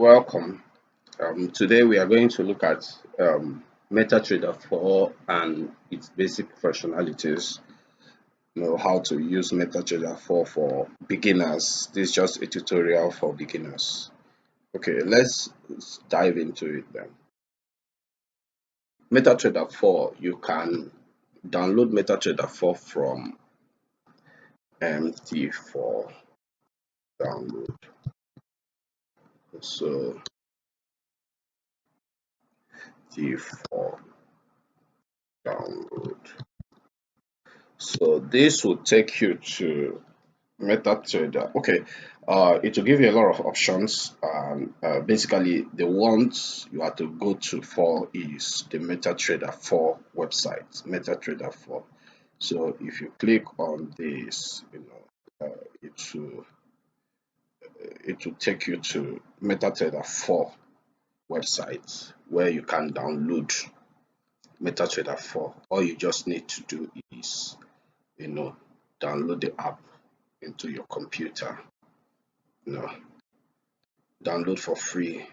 Welcome. Today we are going to look at MetaTrader 4 and its basic functionalities. How to use MetaTrader 4 for beginners. This is just a tutorial for beginners. Okay, let's dive into it then. MetaTrader 4, you can download MetaTrader 4 from MT4 download. So T4 download. So this will take you to MetaTrader. Okay, it will give you a lot of options. Basically, the ones you have to go to for is the MetaTrader 4 website, MetaTrader 4. So if you click on this, it will take you to MetaTrader 4 website where you can download MetaTrader 4. All you just need to do is, download the app into your computer. Download for free.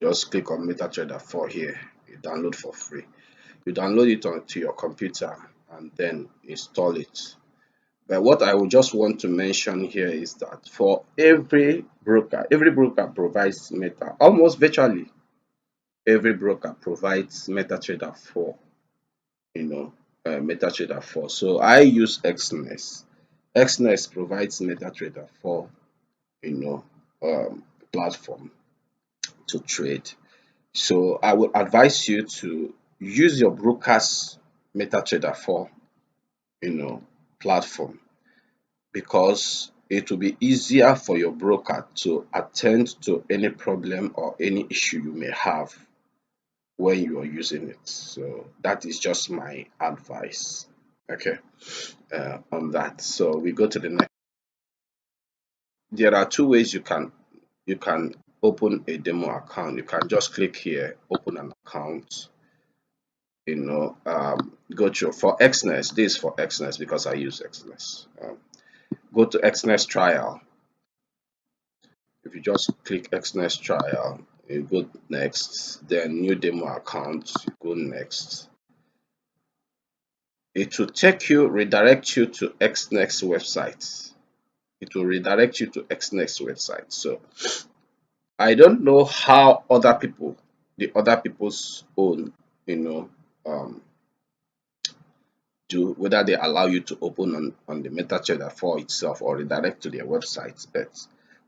Just click on MetaTrader 4 here. You download for free. You download it onto your computer and then install it. But what I would just want to mention here is that for every broker provides almost virtually every broker provides MetaTrader 4. MetaTrader 4. So I use XNES. XNES provides MetaTrader 4, platform to trade. So I would advise you to use your broker's MetaTrader 4, platform, because it will be easier for your broker to attend to any problem or any issue you may have when you are using it. So that is just my advice. Okay, on that. So we go to the next. There are two ways you can open a demo account. You can just click here, open an account. Go to for XNES. This is for XNES because I use XNES. Go to XNES trial. If you just click XNES trial, you go next, then new demo account, you go next. It will redirect you to XNES website. It will redirect you to XNES website. So I don't know how the other people's own, do, whether they allow you to open on the MetaTrader 4 itself or redirect to their website. But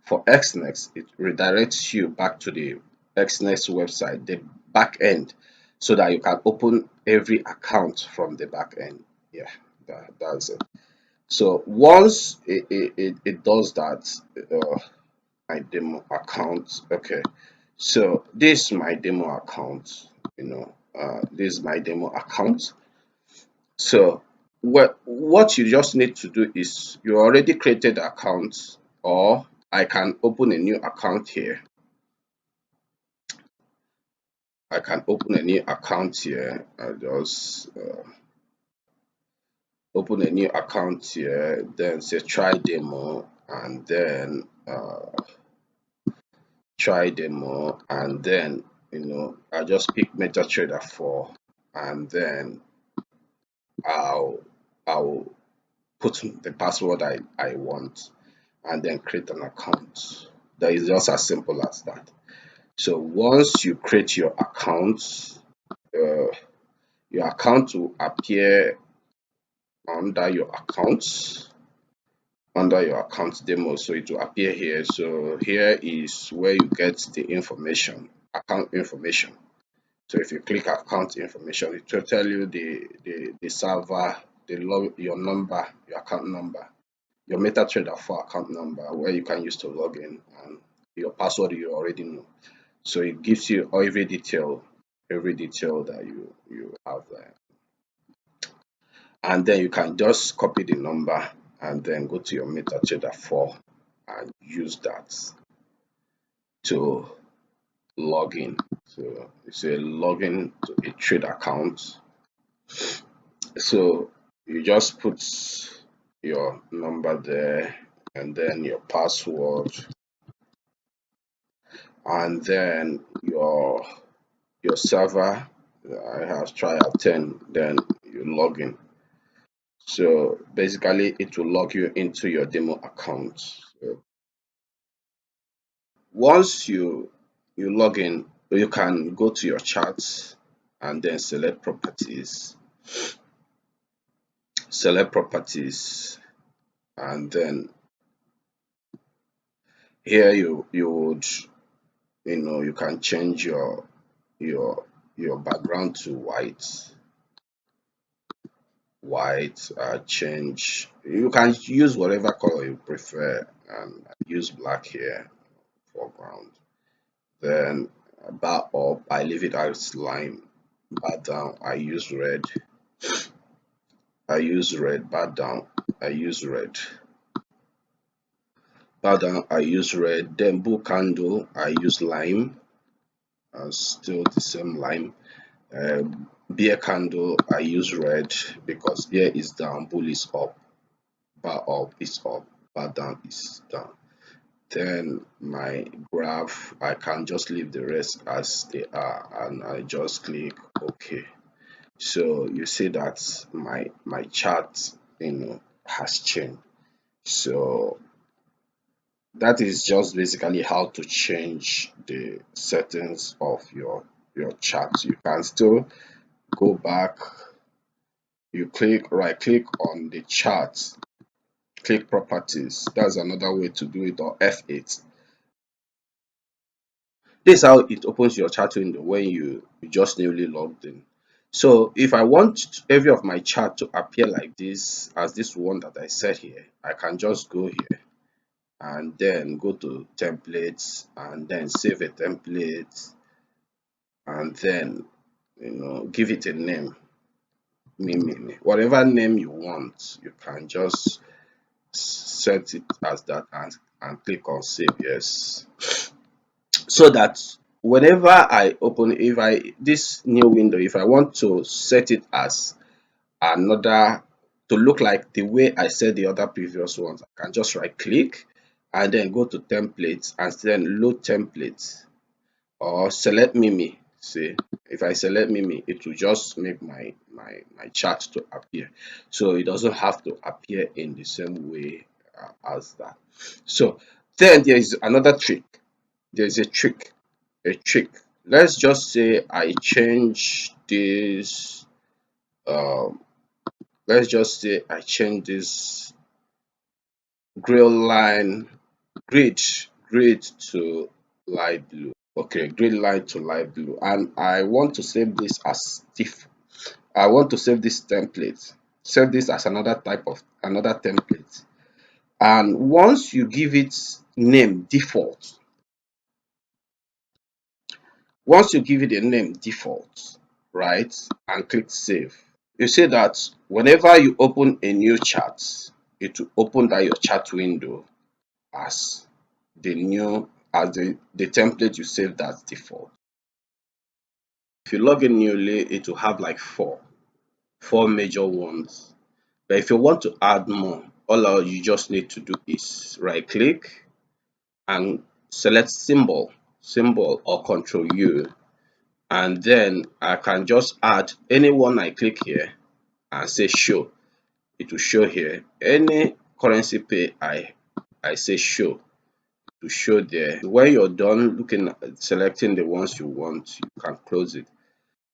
for XNES, it redirects you back to the XNES website, the back end, so that you can open every account from the back end. Yeah, that's it. So once it does that, my demo account. Okay, so this is my demo account. This is my demo account. So what you just need to do is you already created account, or I can open a new account here. I can open a new account here. I just open a new account here, then say try demo, and then try demo, and then I just pick MetaTrader 4, and then I'll put the password I want, and then create an account. That is just as simple as that. So once you create your account will appear under your account demo. So it will appear here. So here is where you get the information, account information. So if you click account information, it will tell you the server, your number, your account number, your MetaTrader 4 account number, where you can use to log in, and your password you already know. So it gives you every detail that you have there. And then you can just copy the number and then go to your MetaTrader 4 and use that to log in. So it's a login to a trade account. So you just put your number there and then your password, and then your server, I have try at 10, then you log in. So basically it will log you into your demo account. So once you log in, you can go to your charts and then select properties, and then here you would, you can change your your background to white. Change, you can use whatever color you prefer, and use black here, foreground. Then bar up, I leave it as lime. Bar down, I use red. Bar down, I use red. Bar down, I use red. Then bull candle, I use lime. Still the same lime. Beer candle, I use red because beer is down, bull is up. Bar up is up, bar down is down. Then my graph, I can just leave the rest as they are, and I just click OK. So you see that my chart, has changed. So that is just basically how to change the settings of your chart. You can still go back, you right click on the chart, click properties. That's another way to do it, or F8. This is how it opens your chat window when you just newly logged in. So if I want every of my chart to appear like this, as this one that I set here, I can just go here and then go to templates and then save a template, and then give it a name. Whatever name you want, you can just set it as that, and click on save. Yes, so that whenever I open, if I this new window, if I want to set it as another, to look like the way I set the other previous ones, I can just right click and then go to templates and then load templates, or select Mimi. See, if I select Mimi, it will just make my chart to appear, so it doesn't have to appear in the same way as that. So then there is another trick. There's a trick. Let's just say I change this. Um, let's just say I change this grill line grid grid to light blue. Okay, grid line to light blue, and I want to save this as diff. I want to save this template. Save this as another template. And once you give it name default, once you give it a name default, right, and click save, you see that whenever you open a new chart, it will open that your chart window as the template you saved as default. If you log in newly, it will have like four major ones. But if you want to add more, all you just need to do is right click and select symbol or control U, and then I can just add any one. I click here and say show. It will show here. Any currency pair I say show, to show there. When you're done looking at selecting the ones you want, you can close it.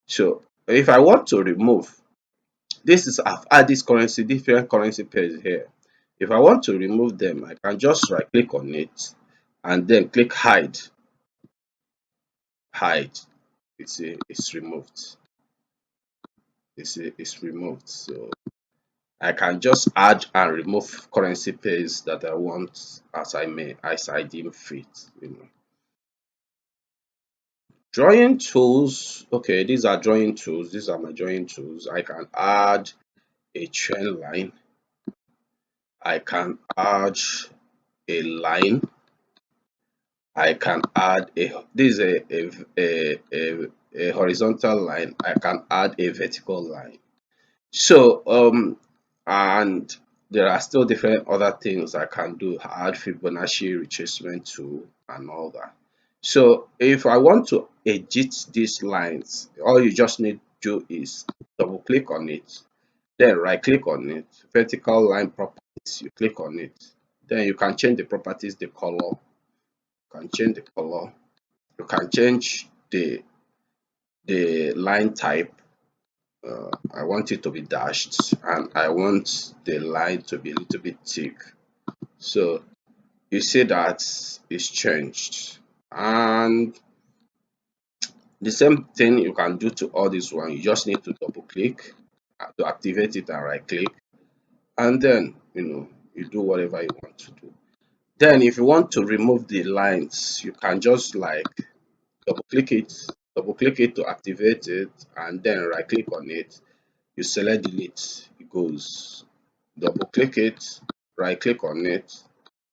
So if I want to remove, this is, I've added this different currency pairs here. If I want to remove them, I can just right click on it and then click hide. It's removed. It's removed. So I can just add and remove currency pairs that I want as I deem fit. Drawing tools. Okay, these are drawing tools. These are my drawing tools. I can add a trend line. I can add a line. I can add this is a horizontal line. I can add a vertical line. So and there are still different other things I can do. Add Fibonacci retracement tool and all that. So if I want to edit these lines, all you just need to do is double click on it, then right click on it, vertical line properties, you click on it. Then you can change the properties, the color, you can change the color, you can change the line type. I want it to be dashed and I want the line to be a little bit thick. So you see that it's changed. And the same thing you can do to all this one. You just need to double click to activate it and right click. And then, you do whatever you want to do. Then if you want to remove the lines, you can just like double click it to activate it, and then right click on it. You select delete, it goes. Double click it, right click on it,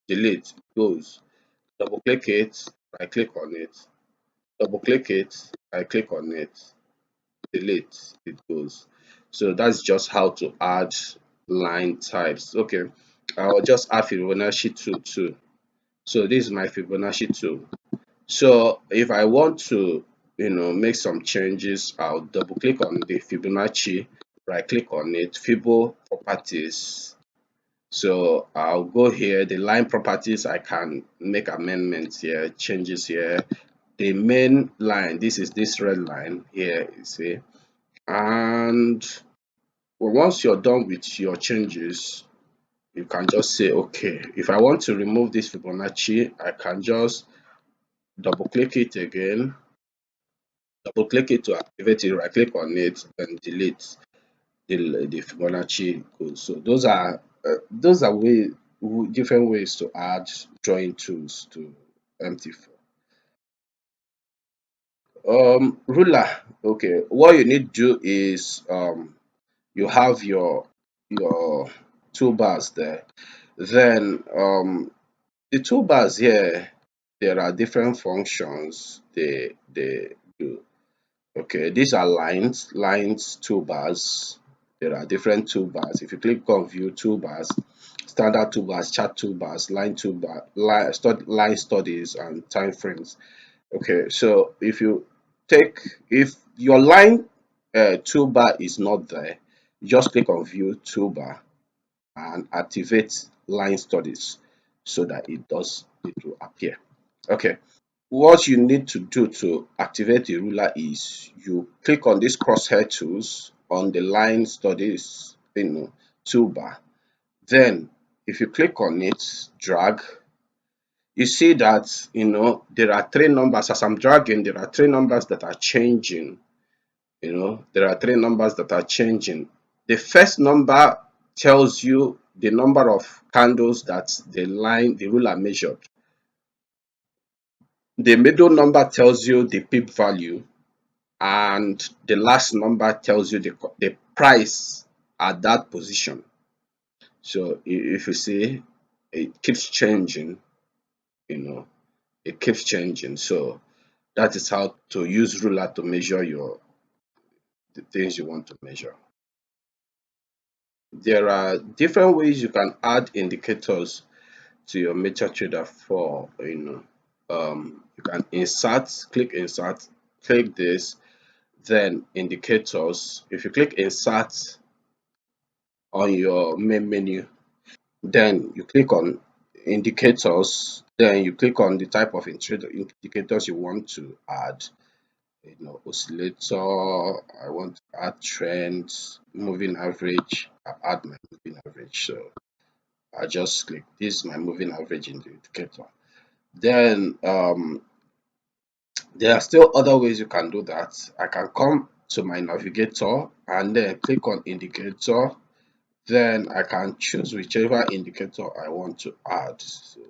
delete, it goes. Double click it, right click on it, double click it, right click on it, delete, it goes. So that's just how to add line types. Okay, I'll just add Fibonacci tool too. So this is my Fibonacci tool. So if I want to, make some changes, I'll double click on the Fibonacci, right click on it, Fibo properties. So I'll go here, the line properties, I can make amendments here, changes here. The main line, this is this red line here, you see. And once you're done with your changes, you can just say, okay, if I want to remove this Fibonacci, I can just double click it again, double click it to activate it, right click on it, then delete the Fibonacci code. So those are different ways to add drawing tools to MT4. Ruler. Okay, what you need to do is you have your toolbars there. Then the toolbars here, there are different functions they do. Okay, these are lines toolbars. There are different toolbars. If you click on view toolbars, standard toolbars, chart toolbars, line toolbar, line studies, and time frames. Okay, so if your line toolbar is not there, you just click on view toolbar and activate line studies so that it will appear. Okay, what you need to do to activate the ruler is you click on this crosshair tools on the line studies toolbar. Then if you click on it, drag, you see that there are three numbers. As I'm dragging, there are three numbers that are changing. There are three numbers that are changing. The first number tells you the number of candles that the ruler measured. The middle number tells you the pip value, and the last number tells you the price at that position. So if you see, it keeps changing, you know, it keeps changing. So that is how to use ruler to measure the things you want to measure. There are different ways you can add indicators to your MetaTrader for, you can insert, click this, then indicators. If you click insert on your main menu, then you click on indicators, then you click on the type of indicators you want to add. Oscillator, I want to add trends, moving average, I add my moving average. So I just click this is my moving average indicator. Then there are still other ways you can do that. I can come to my navigator and then click on indicator. Then I can choose whichever indicator I want to add. So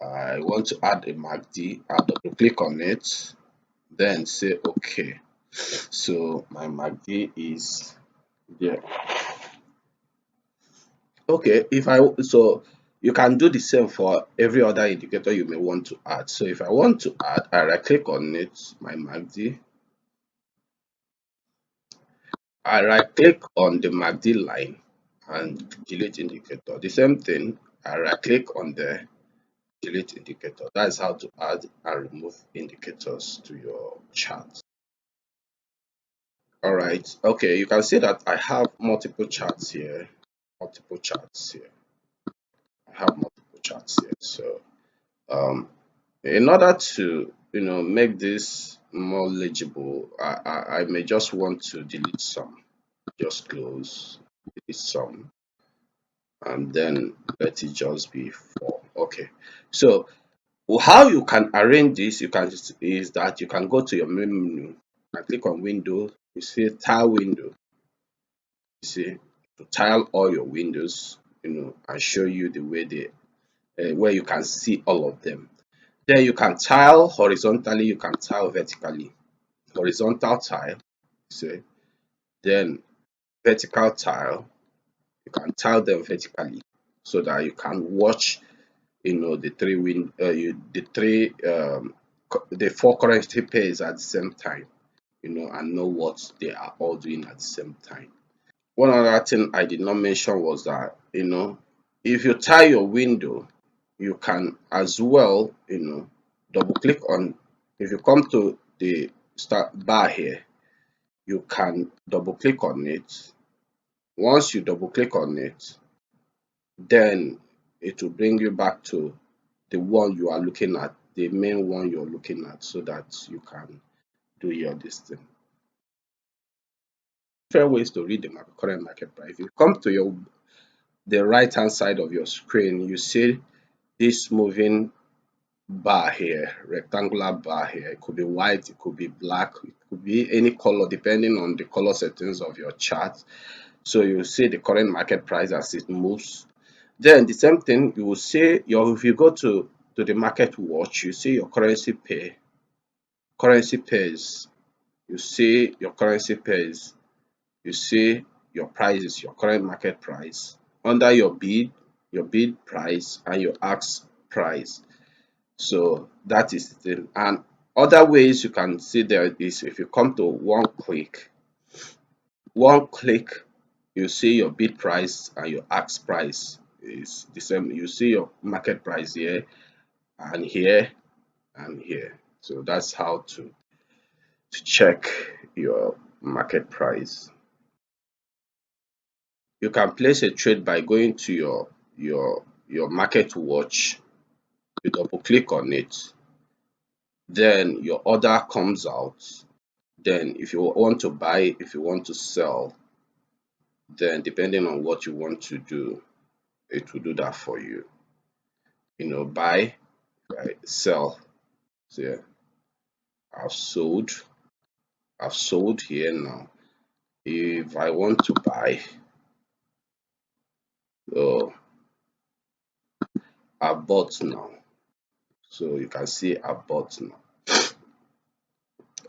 I want to add a MACD. I'll double click on it, then say OK. So my MACD is there. Okay, so you can do the same for every other indicator you may want to add. So if I want to add, I right click on it, my MACD. I right click on the MACD line and delete indicator. The same thing, I right click on there, delete indicator. That is how to add and remove indicators to your chart. All right. Okay, you can see that I have multiple charts here. Multiple charts here. I have multiple charts here. So um, in order to make this more legible, I may just want to delete some. Just close, delete some, and then let it just be 4. Okay. So how you can arrange this, is that you can go to your main menu and click on window. You see tile window. You see, to tile all your windows, and show you the way they where you can see all of them. Then you can tile horizontally, you can tile vertically. Horizontal tile, see, then vertical tile, you can tile them vertically so that you can watch the the four currency pairs at the same time, and know what they are all doing at the same time. One other thing I did not mention was that if you tile your window, you can as well double click on. If you come to the start bar here, you can double click on it. Once you double click on it, then it will bring you back to the one you are looking at, the main one you're looking at, so that you can do your this thing. Fair ways to read the current market price. If you come to the right hand side of your screen, you see this moving bar here, rectangular bar here. It could be white, it could be black, it could be any color depending on the color settings of your chart. So you see the current market price as it moves. Then the same thing, you will see if you go to the market watch, you see your currency pairs. You see your currency pairs. You see your prices, your current market price under your bid price, and your ask price. So that is the thing. And other ways you can see there is, if you come to one click, you see your bid price and your ask price is the same. You see your market price here and here and here. So that's how to check your market price. You can place a trade by going to your market watch. You double click on it, then your order comes out. Then if you want to buy, if you want to sell, then depending on what you want to do, it will do that for you. Buy, right, sell. So yeah, I've sold here now. If I want to buy, oh, I bought now. So you can see I bought now.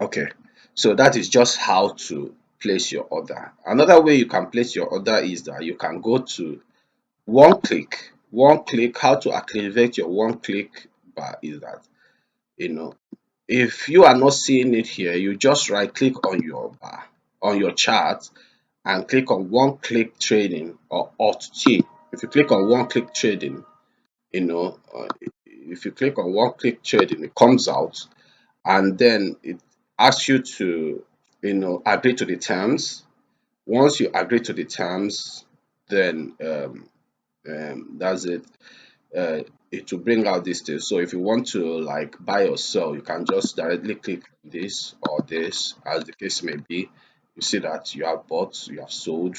Okay, so that is just how to place your order. Another way you can place your order is that you can go to one click. One click, how to activate your one click bar is that, if you are not seeing it here, you just right click on your bar, on your chart, and click on one click trading or Alt T. If you click on one click trading, if you click on one click trading, it comes out, and then it asks you to agree to the terms. Once you agree to the terms, then that's it. It will bring out this thing. So if you want to like buy or sell, you can just directly click this or this, as the case may be. You see that you have bought, you have sold,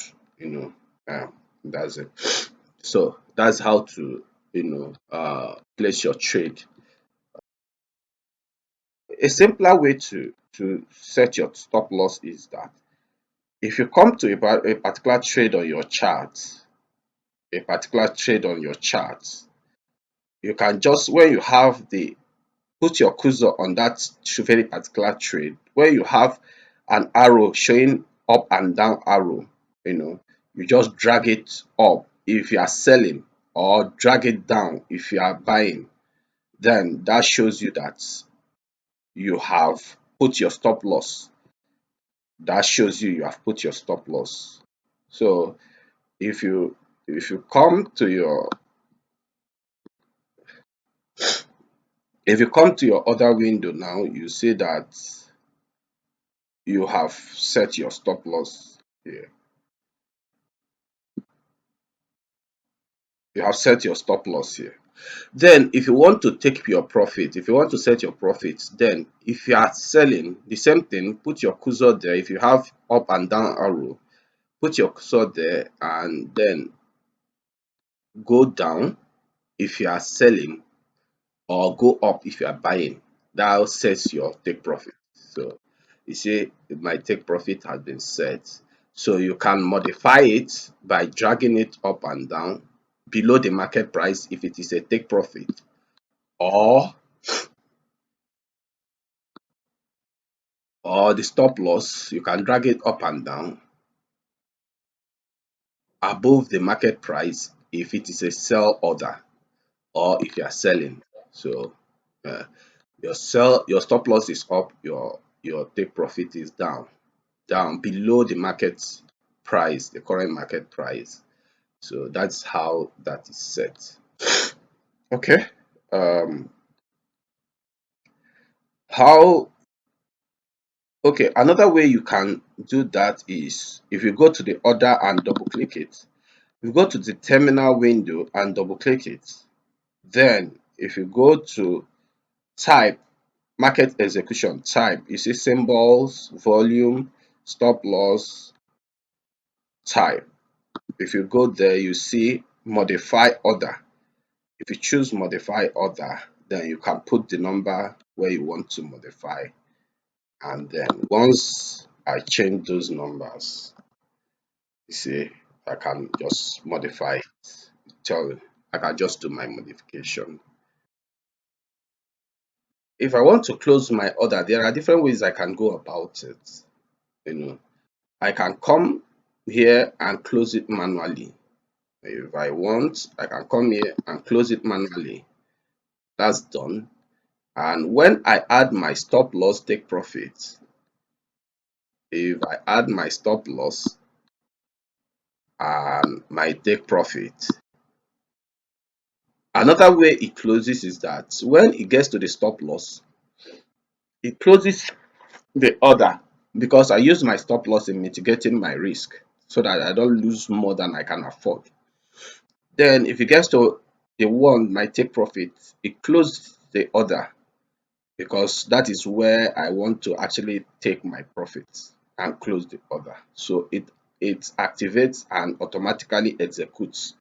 that's it. So that's how to place your trade. A simpler way to set your stop loss is that if you come to a particular trade on your chart, you can just, when you have put your cursor on that very particular trade, where you have an arrow showing up and down arrow, you just drag it up if you are selling, or drag it down if you are buying. Then that shows you that you have put your stop loss. That shows you have put your stop loss. So if you come to If you come to your other window now, you see that you have set your stop loss here. You have set your stop loss here. Then if you want to take your profit, if you want to set your profits, then if you are selling, the same thing, put your cursor there. If you have up and down arrow, put your cursor there and then go down if you are selling, or go up if you are buying. That sets your take profit. So you see my take profit has been set. So you can modify it by dragging it up and down below the market price if it is a take profit, or the stop loss, you can drag it up and down above the market price if it is a sell order, or if you are selling. So uh, your stop loss is up, your take profit is down below the market price, the current market price. So that's how that is set. Okay. um how Okay, another way you can do that is if you go to the order and double click it. You go to the terminal window and double click it. Then if you go to type, market execution type, you see symbols, volume, stop loss, type. If you go there, you see modify order. If you choose modify order, then you can put the number where you want to modify. And then once I change those numbers, you see, I can just modify it. I can just do my modification. If I want to close my order, there are different ways I can go about it. I can come here and close it manually. If I want, I can come here and close it manually. That's done. And when I add my stop loss take profit, if I add my stop loss and my take profit, another way it closes is that when it gets to the stop loss, it closes the order, because I use my stop loss in mitigating my risk so that I don't lose more than I can afford. Then if it gets to the one my take profit, it closes the order, because that is where I want to actually take my profits, and close the order. So it activates and automatically executes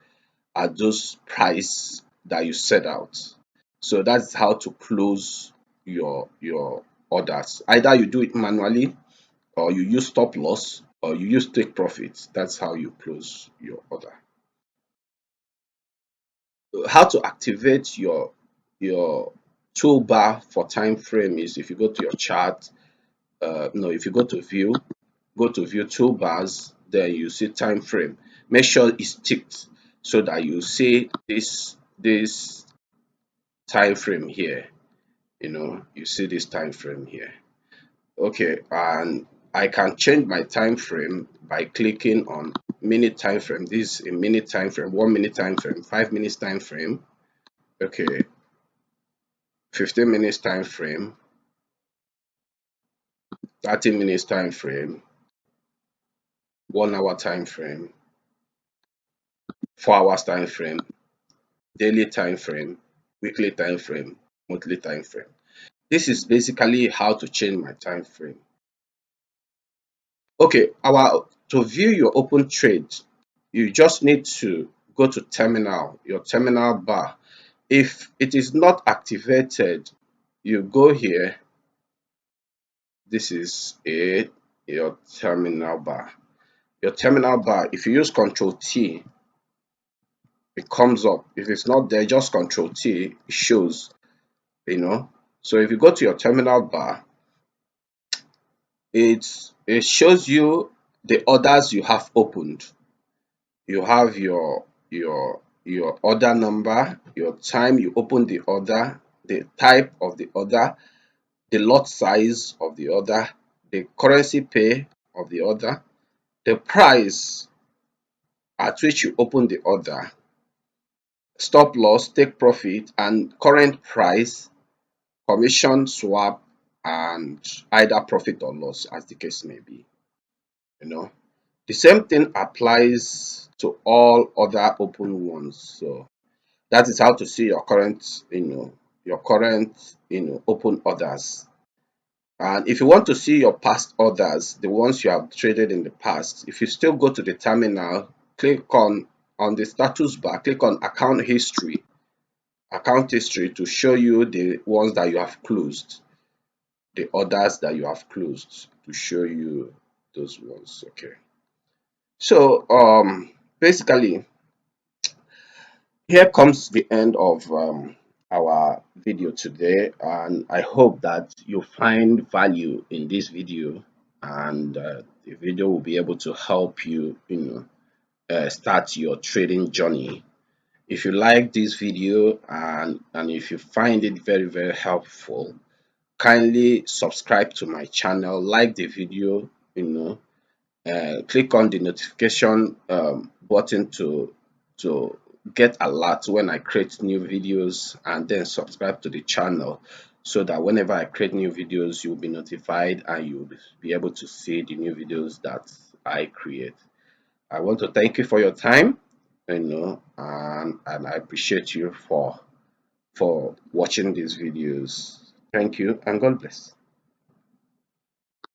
at those price that you set out. So that's how to close your orders. Either you do it manually, or you use stop loss, or you use take profits. That's how you close your order. How to activate your toolbar for time frame is if you go to your chart, no, if you go to view toolbars, then you see time frame. Make sure it's ticked so that you see this time frame here. You see this time frame here. Okay, and I can change my time frame by clicking on minute time frame. This is a minute time frame, 1 minute time frame, 5 minutes time frame. Okay, 15 minutes time frame, 30 minutes time frame, 1 hour time frame, 4 hours time frame, daily time frame, weekly time frame, monthly time frame. This is basically how to change my time frame. Okay, to view your open trade, you just need to go to terminal, your terminal bar. If it is not activated, you go here. This is it, your terminal bar. Your terminal bar, if you use Control T, it comes up. If it's not there, just Control T, it shows. So if you go to your terminal bar, it shows you the orders you have opened. You have your order number, your time you opened the order, the type of the order, the lot size of the order, the currency pair of the order, the price at which you opened the order, stop loss, take profit, and current price, commission, swap, and either profit or loss, as the case may be. You know, the same thing applies to all other open ones. So that is how to see your current, open orders. And if you want to see your past orders, the ones you have traded in the past, if you still go to the terminal, click on the status bar, click on account history to show you the ones that you have closed, the orders that you have closed, to show you those ones. Okay. So basically, here comes the end of our video today, and I hope that you find value in this video, and the video will be able to help you, start your trading journey. If you like this video, and if you find it very helpful, kindly subscribe to my channel, like the video, click on the notification button to get alert when I create new videos, and then subscribe to the channel so that whenever I create new videos, you'll be notified and you'll be able to see the new videos that I create. I want to thank you for your time, and I appreciate you for watching these videos. Thank you, and God bless.